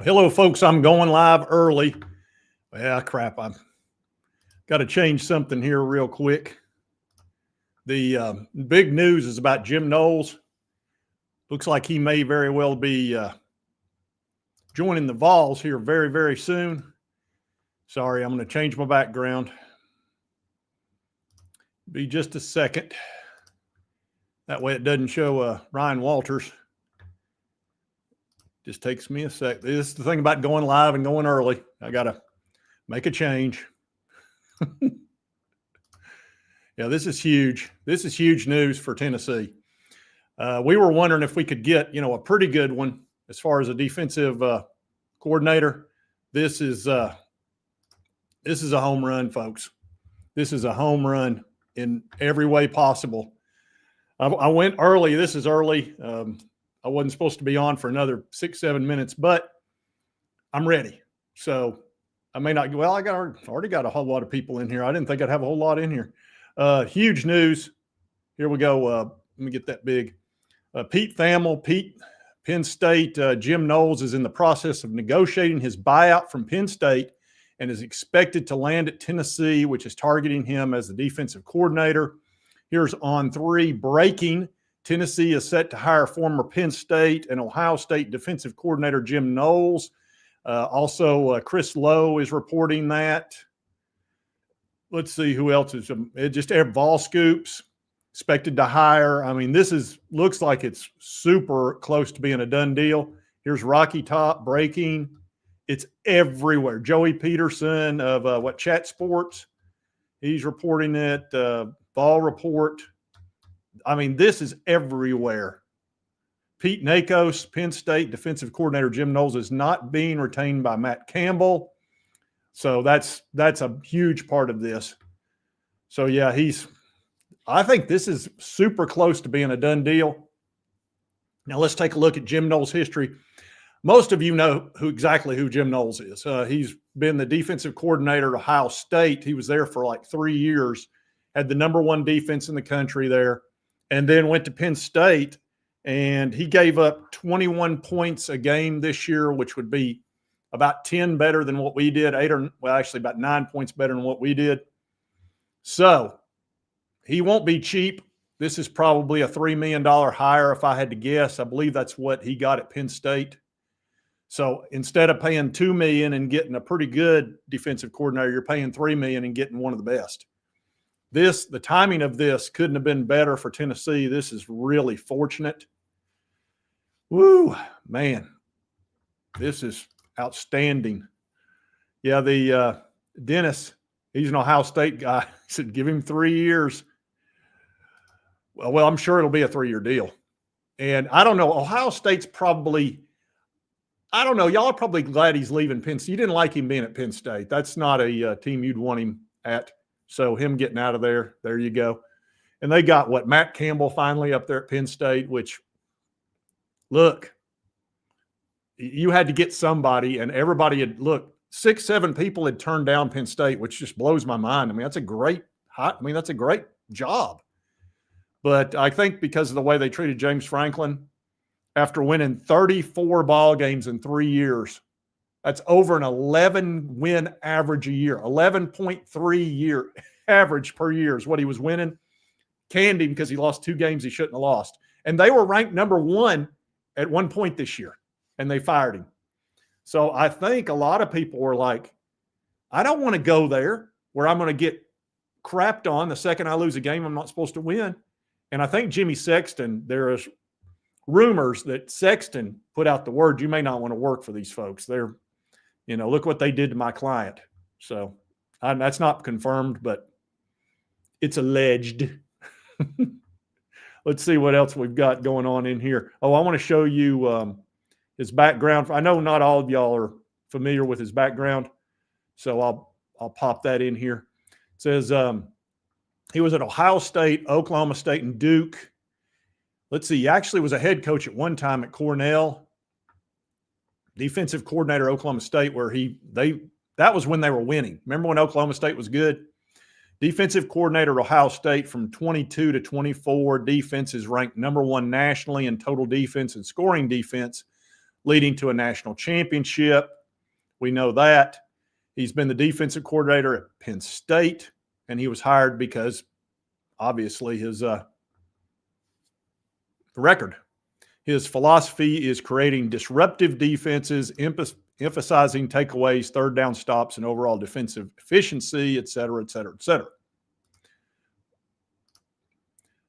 Hello, folks. I'm going live early. Well, crap. I've got to change something here real quick. The big news is about Jim Knowles. Looks like he may very well be joining the Vols here very, very soon. Sorry, I'm going to change my background. Be just a second. That way it doesn't show Ryan Walters. Just takes me a sec. This is the thing about going live and going early. I got to make a change. Yeah, this is huge. This is huge news for Tennessee. We were wondering if we could get, a pretty good one as far as a defensive coordinator. This is a home run, folks. This is a home run in every way possible. I went early. This is early. I wasn't supposed to be on for another 6-7 minutes, but I'm ready. So I may not. Well, I already got a whole lot of people in here. I didn't think I'd have a whole lot in here. Huge news. Here we go. Let me get that big. Pete Thamel, Penn State. Jim Knowles is in the process of negotiating his buyout from Penn State and is expected to land at Tennessee, which is targeting him as the defensive coordinator. Here's on 3 breaking. Tennessee is set to hire former Penn State and Ohio State defensive coordinator Jim Knowles. Also, Chris Lowe is reporting that. Let's see who else is. Just Vol Scoops expected to hire. I mean, looks like it's super close to being a done deal. Here's Rocky Top breaking. It's everywhere. Joey Peterson of Chat Sports. He's reporting it. Vol Report. I mean, this is everywhere. Pete Nakos, Penn State defensive coordinator Jim Knowles is not being retained by Matt Campbell. So that's a huge part of this. So, yeah, I think this is super close to being a done deal. Now, let's take a look at Jim Knowles' history. Most of you know exactly who Jim Knowles is. He's been the defensive coordinator at Ohio State. He was there for like 3 years, had the #1 defense in the country there, and then went to Penn State, and he gave up 21 points a game this year, which would be about 10 better than what we did, actually about 9 points better than what we did. So he won't be cheap. This is probably a $3 million hire if I had to guess. I believe that's what he got at Penn State. So instead of paying $2 million and getting a pretty good defensive coordinator, you're paying $3 million and getting one of the best. The timing of this couldn't have been better for Tennessee. This is really fortunate. Woo, man. This is outstanding. Yeah, the Dennis, he's an Ohio State guy. He said, give him 3 years. Well, I'm sure it'll be a 3-year deal. And I don't know. Ohio State's probably, I don't know. Y'all are probably glad he's leaving Penn State. You didn't like him being at Penn State. That's not a team you'd want him at. So him getting out of there you go. And they got Matt Campbell finally up there at Penn State, which, look, you had to get somebody, and everybody 6-7 people had turned down Penn State, which just blows my mind. I mean, that's a great job. But I think because of the way they treated James Franklin, after winning 34 ball games in 3 years, that's over an 11-win average a year. 11.3 year average per year is what he was winning. Canned him because he lost 2 games he shouldn't have lost. And they were ranked #1 at one point this year, and they fired him. So I think a lot of people were like, I don't want to go there where I'm going to get crapped on the second I lose a game I'm not supposed to win. And I think Jimmy Sexton, there is rumors that Sexton put out the word, you may not want to work for these folks. They're, look what they did to my client. So that's not confirmed, but it's alleged. Let's see what else we've got going on in here. Oh, I want to show you his background. I know not all of y'all are familiar with his background, so I'll pop that in here. It says he was at Ohio State, Oklahoma State, and Duke. Let's see. He actually was a head coach at one time at Cornell. Defensive coordinator at Oklahoma State, where that was when they were winning. Remember when Oklahoma State was good? Defensive coordinator at Ohio State from 22 to 24. Defense is ranked #1 nationally in total defense and scoring defense. leading to a national championship. We know that. He's been the defensive coordinator at Penn State, and he was hired because obviously his record. His philosophy is creating disruptive defenses, emphasizing takeaways, third down stops, and overall defensive efficiency, et cetera, et cetera, et cetera.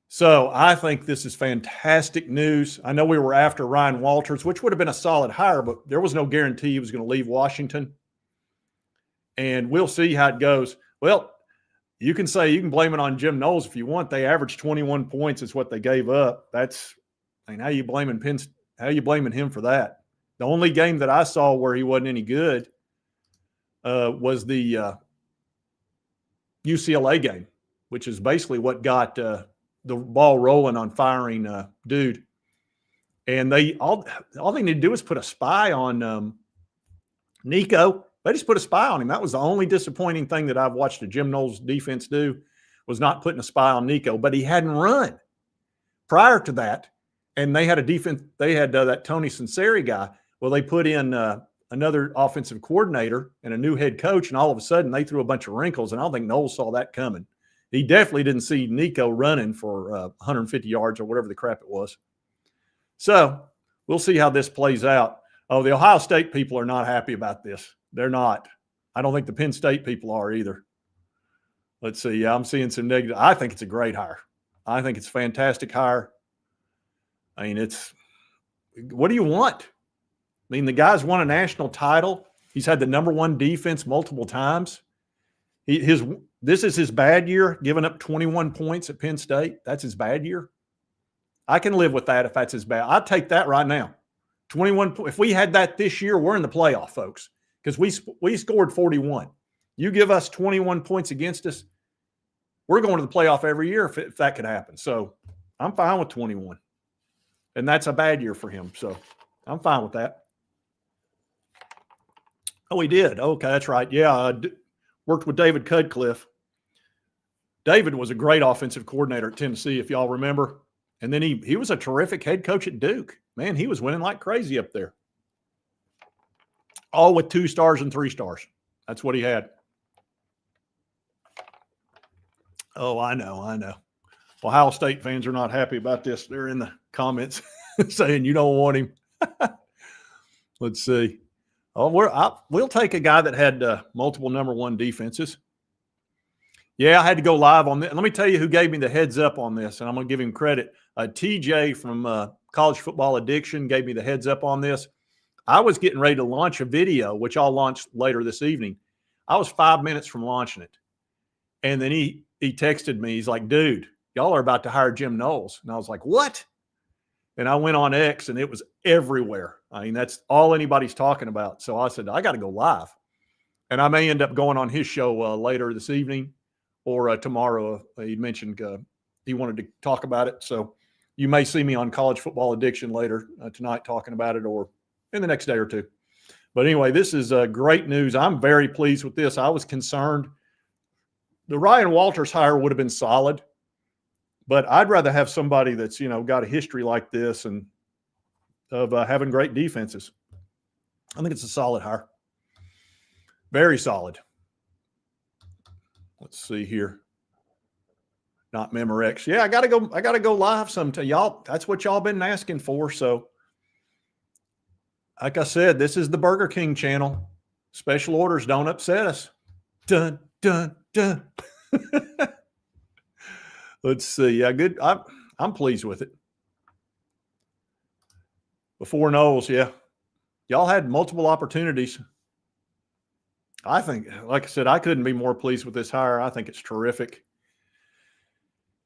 So I think this is fantastic news. I know we were after Ryan Walters, which would have been a solid hire, but there was no guarantee he was going to leave Washington. And we'll see how it goes. Well, you can blame it on Jim Knowles if you want. They averaged 21 points is what they gave up. How you blaming him for that? The only game that I saw where he wasn't any good was the UCLA game, which is basically what got the ball rolling on firing Dude. And all they need to do is put a spy on Nico. They just put a spy on him. That was the only disappointing thing that I've watched the Jim Knowles defense do, was not putting a spy on Nico. But he hadn't run prior to that. And they had a defense. They had that Tony Sinceri guy. Well, they put in another offensive coordinator and a new head coach, and all of a sudden they threw a bunch of wrinkles. And I don't think Knowles saw that coming. He definitely didn't see Nico running for 150 yards or whatever the crap it was. So we'll see how this plays out. Oh, the Ohio State people are not happy about this. They're not. I don't think the Penn State people are either. Let's see. Yeah, I'm seeing some negative. I think it's a great hire. I think it's a fantastic hire. I mean, what do you want? I mean, the guy's won a national title. He's had the number one defense multiple times. This is his bad year, giving up 21 points at Penn State. That's his bad year. I can live with that if that's his bad. I'd take that right now. 21. If we had that this year, we're in the playoff, folks, because we scored 41. You give us 21 points against us, we're going to the playoff every year if that could happen. So I'm fine with 21. And that's a bad year for him. So I'm fine with that. Oh, he did. Okay, that's right. Yeah, worked with David Cudcliffe. David was a great offensive coordinator at Tennessee, if y'all remember. And then he was a terrific head coach at Duke. Man, he was winning like crazy up there. All with 2 stars and 3 stars. That's what he had. Oh, I know. Ohio State fans are not happy about this. They're in the comments saying you don't want him. Let's see. Oh, we'll take a guy that had multiple number one defenses. Yeah, I had to go live on this. Let me tell you who gave me the heads up on this, and I'm going to give him credit. TJ from College Football Addiction gave me the heads up on this. I was getting ready to launch a video, which I'll launch later this evening. I was 5 minutes from launching it. And then he texted me. He's like, dude, y'all are about to hire Jim Knowles. And I was like, what? And I went on X, and it was everywhere. I mean, that's all anybody's talking about. So I said, I got to go live. And I may end up going on his show later this evening or tomorrow. He mentioned he wanted to talk about it. So you may see me on College Football Addiction later tonight talking about it, or in the next day or two. But anyway, this is great news. I'm very pleased with this. I was concerned. The Ryan Walters hire would have been solid, but I'd rather have somebody that's, got a history like this and of having great defenses. I think it's a solid hire. Very solid. Let's see here. Not Memorex. Yeah, I gotta go live sometime. Y'all, that's what y'all been asking for. So like I said, this is the Burger King channel. Special orders don't upset us. Dun, dun, dun. Let's see. Yeah, good. I'm pleased with it. Before Knowles, yeah. Y'all had multiple opportunities. I think, like I said, I couldn't be more pleased with this hire. I think it's terrific.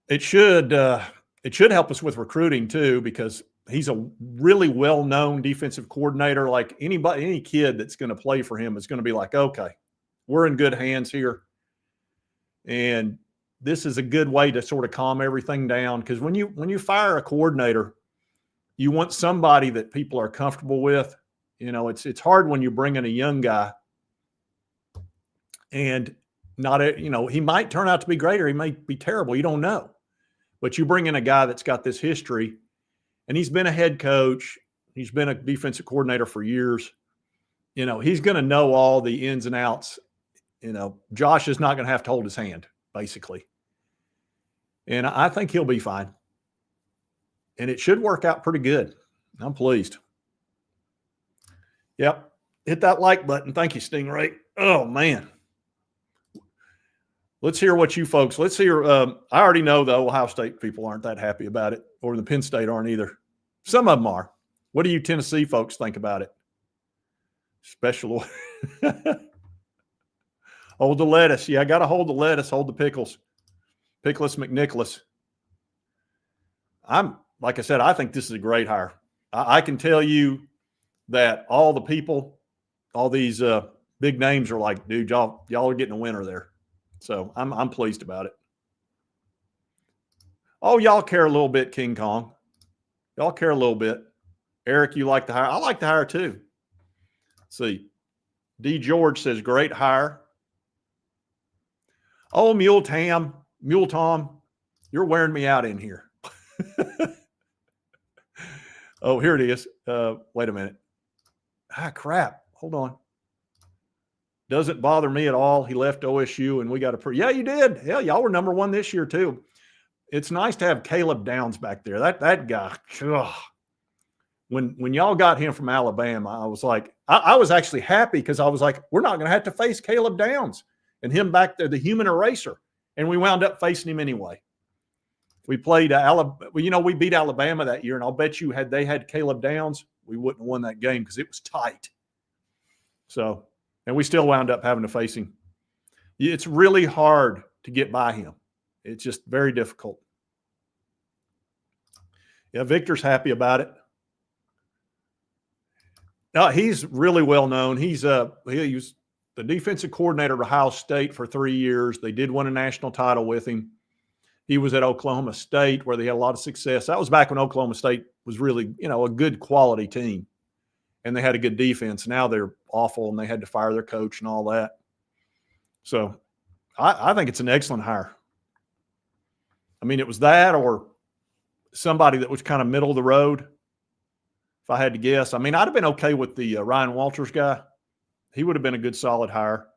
It should help us with recruiting too, because he's a really well-known defensive coordinator. Like any kid that's going to play for him is going to be like, okay, we're in good hands here. And this is a good way to sort of calm everything down. Because when you fire a coordinator, you want somebody that people are comfortable with. It's hard when you bring in a young guy and he might turn out to be great or he might be terrible. You don't know. But you bring in a guy that's got this history and he's been a head coach. He's been a defensive coordinator for years. He's going to know all the ins and outs. Josh is not going to have to hold his hand, basically. And I think he'll be fine. And it should work out pretty good. I'm pleased. Yep. Hit that like button. Thank you, Stingray. Oh, man. Let's hear what you folks, let's hear. I already know the Ohio State people aren't that happy about it, or the Penn State aren't either. Some of them are. What do you Tennessee folks think about it? Special. Hold the lettuce. Yeah, I got to hold the lettuce, hold the pickles. Pickles McNicholas. Like I said, I think this is a great hire. I can tell you that all the people, all these big names are like, dude, y'all are getting a winner there. So I'm pleased about it. Oh, y'all care a little bit, King Kong. Y'all care a little bit. Eric, you like the hire? I like the hire too. Let's see. D. George says, great hire. Oh, Mule Tom, you're wearing me out in here. Oh, here it is. Wait a minute. Crap. Hold on. Doesn't bother me at all. He left OSU and we got a yeah, you did. Hell, y'all were number one this year too. It's nice to have Caleb Downs back there. That guy. Ugh. When y'all got him from Alabama, I was like, I was actually happy because I was like, we're not going to have to face Caleb Downs and him back there, the human eraser. And we wound up facing him anyway. We played Alabama. We beat Alabama that year, and I'll bet you had they had Caleb Downs, we wouldn't have won that game because it was tight. So. And we still wound up having to face him. It's really hard to get by him. It's just very difficult. Yeah, Victor's happy about it. No, he's really well known. He was the defensive coordinator of Ohio State for 3 years. They did win a national title with him. He was at Oklahoma State where they had a lot of success. That was back when Oklahoma State was really, a good quality team. And they had a good defense. Now they're awful, and they had to fire their coach and all that. So I think it's an excellent hire. I mean, it was that or somebody that was kind of middle of the road, if I had to guess. I mean, I'd have been okay with the Ryan Walters guy. He would have been a good, solid hire.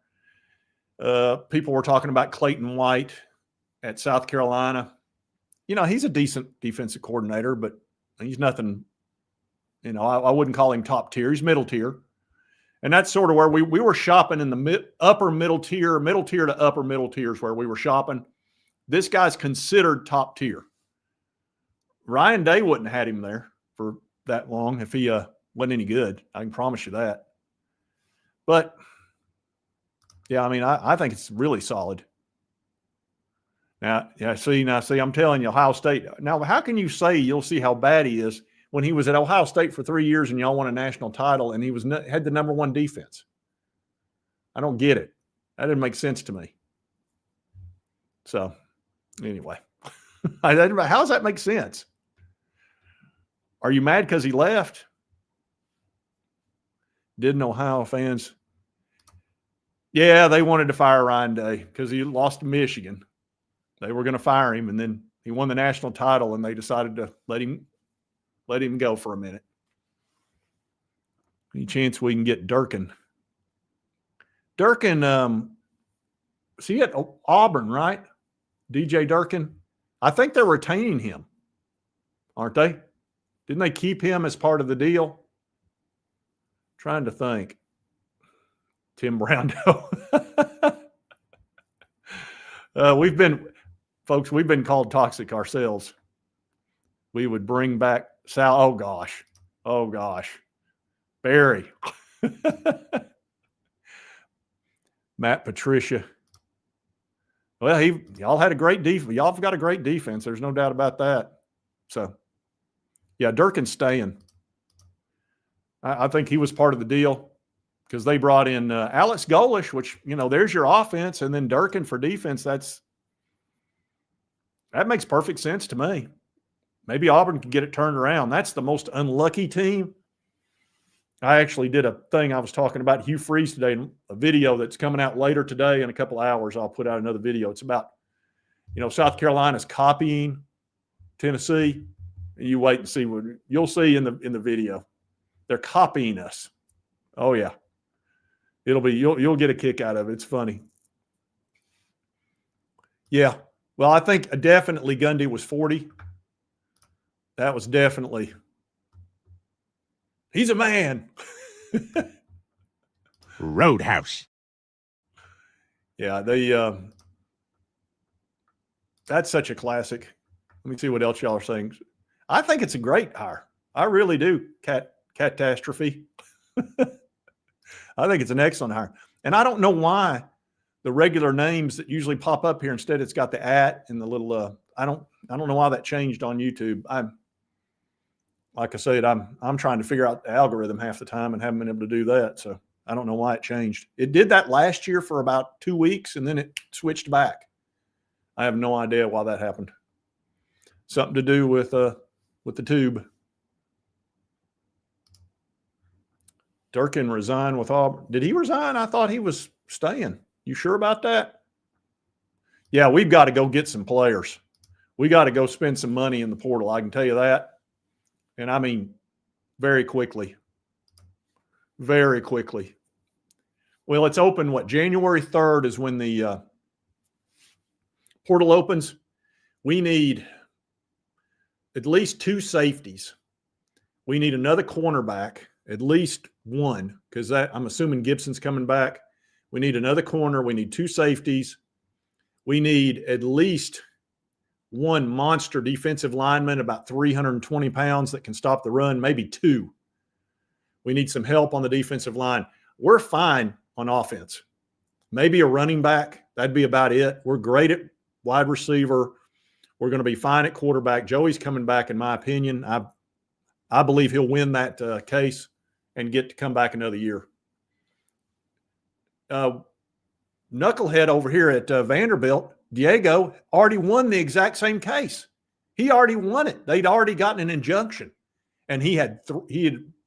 People were talking about Clayton White at South Carolina. He's a decent defensive coordinator, but he's nothing – I wouldn't call him top tier. He's middle tier. And that's sort of where we were shopping in the upper middle tier to upper middle tiers where we were shopping. This guy's considered top tier. Ryan Day wouldn't have had him there for that long if he wasn't any good. I can promise you that. But, yeah, I mean, I think it's really solid. Now, see, I'm telling you, Ohio State. Now, how can you say you'll see how bad he is when he was at Ohio State for 3 years and y'all won a national title and he had the number one defense? I don't get it. That didn't make sense to me. So, anyway, how does that make sense? Are you mad because he left? Didn't Ohio fans? Yeah, they wanted to fire Ryan Day because he lost to Michigan. They were going to fire him, and then he won the national title, and they decided to let him go for a minute. Any chance we can get Durkin? Durkin, see at Auburn, right? DJ Durkin. I think they're retaining him, aren't they? Didn't they keep him as part of the deal? Trying to think. Tim Browno. We've been called toxic ourselves. We would bring back Sal. Oh gosh. Barry. Matt Patricia. Well, y'all had a great defense. Y'all have got a great defense. There's no doubt about that. So, yeah, Durkin's staying. I think he was part of the deal because they brought in Alex Golish, which, there's your offense, and then Durkin for defense. That makes perfect sense to me. Maybe Auburn can get it turned around. That's the most unlucky team. I actually did a thing. I was talking about Hugh Freeze today, a video that's coming out later today in a couple of hours. I'll put out another video. It's about, South Carolina's copying Tennessee. You wait and see what you'll see in the video. They're copying us. Oh yeah. You'll get a kick out of it. It's funny. Yeah. Well, I think definitely Gundy was 40. That was definitely. He's a man. Roadhouse. Yeah, that's such a classic. Let me see what else y'all are saying. I think it's a great hire. I really do. Catastrophe. I think it's an excellent hire. And I don't know why the regular names that usually pop up here, instead it's got the @ and the little I don't know why that changed on YouTube. Like I said, I'm trying to figure out the algorithm half the time and haven't been able to do that. So I don't know why it changed. It did that last year for about 2 weeks and then it switched back. I have no idea why that happened. Something to do with the tube. Durkin resigned with Auburn. Did he resign? I thought he was staying. You sure about that? Yeah, we've got to go get some players. We got to go spend some money in the portal. I can tell you that. And I mean, very quickly. Very quickly. Well, it's open, January 3rd is when the portal opens. We need at least 2 safeties. We need another cornerback, at least one, because I'm assuming Gibson's coming back. We need another corner. We need 2 safeties. We need at least one monster defensive lineman, about 320 pounds, that can stop the run, maybe 2. We need some help on the defensive line. We're fine on offense. Maybe a running back. That'd be about it. We're great at wide receiver. We're going to be fine at quarterback. Joey's coming back, in my opinion. I believe he'll win that case and get to come back another year. Knucklehead over here at Vanderbilt, Diego, already won the exact same case. He already won it. They'd already gotten an injunction. And he had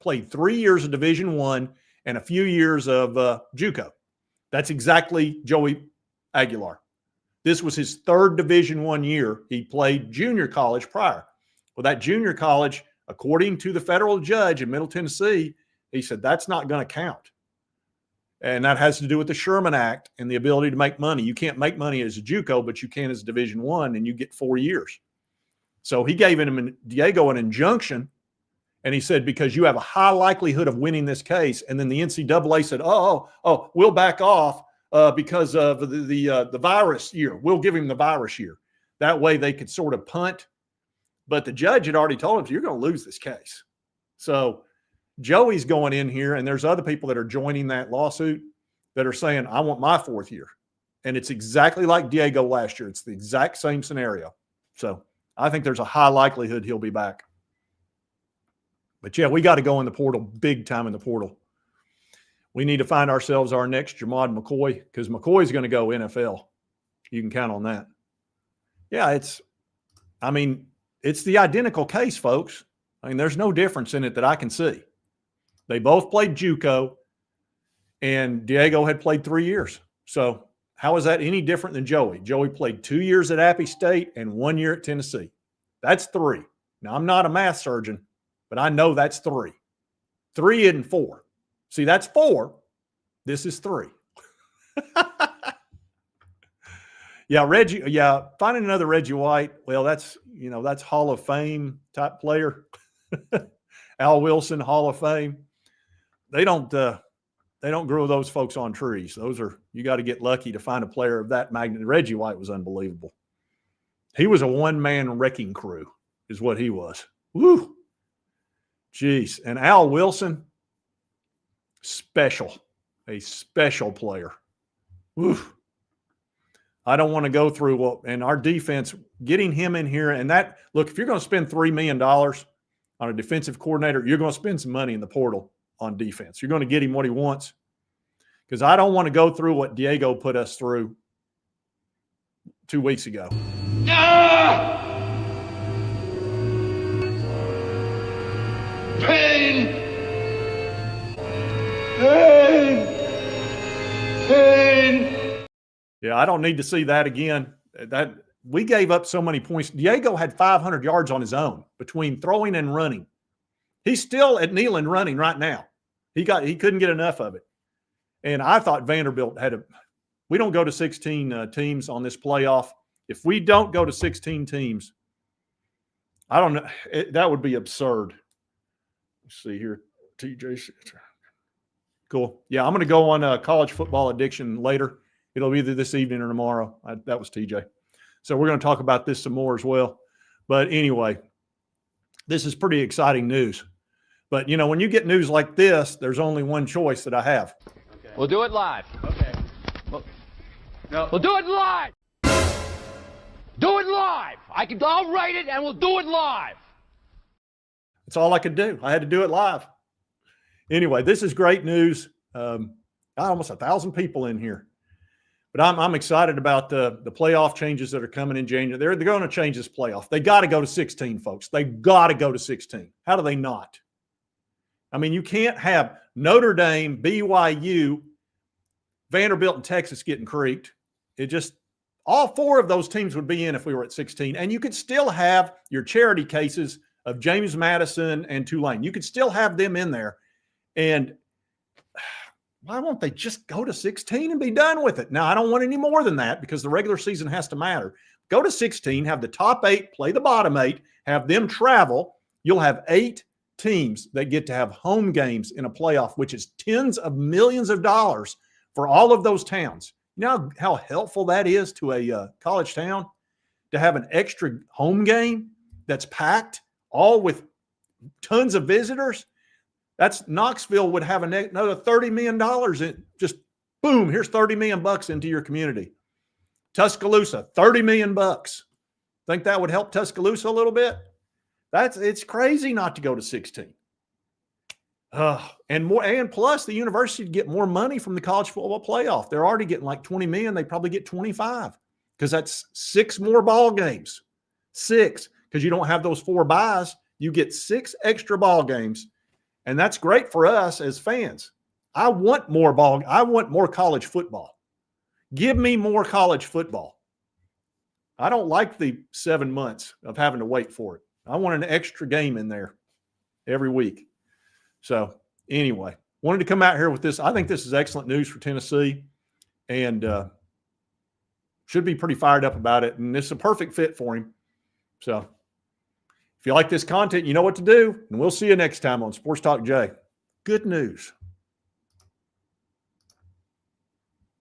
played 3 years of Division I and a few years of JUCO. That's exactly Joey Aguilar. This was his 3rd Division I year. He played junior college prior. Well, that junior college, according to the federal judge in Middle Tennessee, he said that's not going to count. And that has to do with the Sherman Act and the ability to make money. You can't make money as a JUCO, but you can as a Division I, and you get 4 years. So he gave Diego an injunction, and he said, because you have a high likelihood of winning this case. And then the NCAA said, oh, we'll back off because of the virus year. We'll give him the virus year. That way they could sort of punt. But the judge had already told him, you're going to lose this case. So Joey's going in here, and there's other people that are joining that lawsuit that are saying, I want my 4th year. And it's exactly like Diego last year. It's the exact same scenario. So I think there's a high likelihood he'll be back. But yeah, we got to go in the portal, big time in the portal. We need to find ourselves our next Jamad McCoy, because McCoy's going to go NFL. You can count on that. Yeah, it's the identical case, folks. I mean, there's no difference in it that I can see. They both played JUCO, and Diego had played 3 years. So how is that any different than Joey? Joey played 2 years at Appy State and 1 year at Tennessee. That's 3. Now, I'm not a math surgeon, but I know that's 3. 3 isn't 4. See, that's 4. This is 3. Yeah, Reggie. Yeah, finding another Reggie White. Well, that's Hall of Fame type player. Al Wilson, Hall of Fame. They don't grow those folks on trees. You got to get lucky to find a player of that magnitude. Reggie White was unbelievable. He was a one-man wrecking crew, is what he was. Woo. Jeez. And Al Wilson, a special player. Woo. I don't want to go through and our defense, getting him in here, and that, look, if you're going to spend $3 million on a defensive coordinator, you're going to spend some money in the portal on defense. You're going to get him what he wants, because I don't want to go through what Diego put us through 2 weeks ago. Pain! Pain! Pain! Yeah, I don't need to see that again. That we gave up so many points. Diego had 500 yards on his own between throwing and running. He's still at Neyland running right now. He couldn't get enough of it. And I thought Vanderbilt we don't go to 16 teams on this playoff. If we don't go to 16 teams, I don't know. That would be absurd. Let's see here. TJ. Cool. Yeah, I'm going to go on college football addiction later. It'll be either this evening or tomorrow. That was TJ. So we're going to talk about this some more as well. But anyway, this is pretty exciting news. But, when you get news like this, there's only one choice that I have. Okay. We'll do it live. Okay. We'll do it live. Do it live. I'll write it and we'll do it live. That's all I could do. I had to do it live. Anyway, this is great news. Almost 1,000 people in here. But I'm excited about the playoff changes that are coming in January. They're going to change this playoff. They got to go to 16, folks. They got to go to 16. How do they not? I mean, you can't have Notre Dame, BYU, Vanderbilt, and Texas getting creeked. All four of those teams would be in if we were at 16. And you could still have your charity cases of James Madison and Tulane. You could still have them in there. And why won't they just go to 16 and be done with it? Now, I don't want any more than that because the regular season has to matter. Go to 16, have the top 8 play the bottom 8, have them travel. You'll have 8 teams that get to have home games in a playoff, which is tens of millions of dollars for all of those towns. You know how helpful that is to a college town to have an extra home game that's packed, all with tons of visitors? That's Knoxville would have another $30 million in just boom. Here's $30 million into your community. Tuscaloosa, $30 million. Think that would help Tuscaloosa a little bit? It's crazy not to go to 16. And plus the university would get more money from the college football playoff. They're already getting like 20 million. They probably get 25 because that's 6 more ball games. 6, because you don't have those 4 buys. You get 6 extra ball games. And that's great for us as fans. I want more college football. Give me more college football. I don't like the 7 months of having to wait for it. I want an extra game in there every week. So anyway, wanted to come out here with this. I think this is excellent news for Tennessee and should be pretty fired up about it. And it's a perfect fit for him. So if you like this content, you know what to do. And we'll see you next time on Sports Talk Jay. Good news.